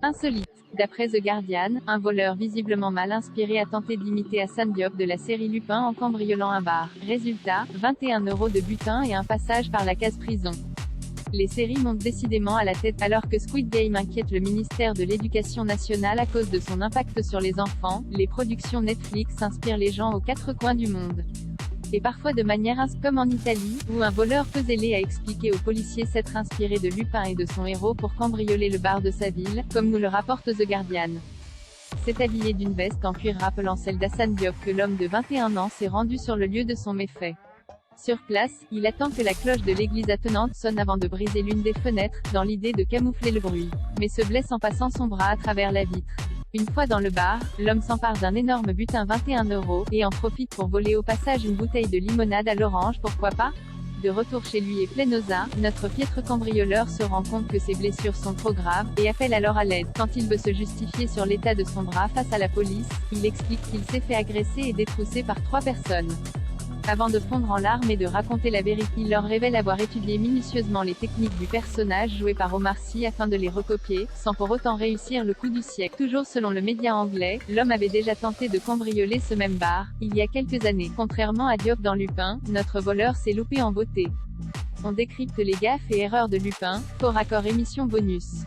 Insolite. D'après The Guardian, un voleur visiblement mal inspiré a tenté d'imiter Hassan Diop de la série Lupin en cambriolant un bar. Résultat, 21 € de butin et un passage par la case prison. Les séries montent décidément à la tête, alors que Squid Game inquiète le ministère de l'Éducation nationale à cause de son impact sur les enfants. Les productions Netflix inspirent les gens aux quatre coins du monde. Et parfois de manière comme en Italie, où un voleur peu zélé a expliqué aux policiers s'être inspiré de Lupin et de son héros pour cambrioler le bar de sa ville, comme nous le rapporte The Guardian. C'est habillé d'une veste en cuir rappelant celle d'Hassan Diop que l'homme de 21 ans s'est rendu sur le lieu de son méfait. Sur place, il attend que la cloche de l'église attenante sonne avant de briser l'une des fenêtres, dans l'idée de camoufler le bruit, mais se blesse en passant son bras à travers la vitre. Une fois dans le bar, l'homme s'empare d'un énorme butin 21 €, et en profite pour voler au passage une bouteille de limonade à l'orange, pourquoi pas? De retour chez lui et plein aux as, notre piètre cambrioleur se rend compte que ses blessures sont trop graves, et appelle alors à l'aide. Quand il veut se justifier sur l'état de son bras face à la police, il explique qu'il s'est fait agresser et détrousser par 3 personnes. Avant de fondre en larmes et de raconter la vérité, il leur révèle avoir étudié minutieusement les techniques du personnage joué par Omar Sy afin de les recopier, sans pour autant réussir le coup du siècle. Toujours selon le média anglais, l'homme avait déjà tenté de cambrioler ce même bar, il y a quelques années. Contrairement à Diop dans Lupin, notre voleur s'est loupé en beauté. On décrypte les gaffes et erreurs de Lupin, faux raccord émission bonus.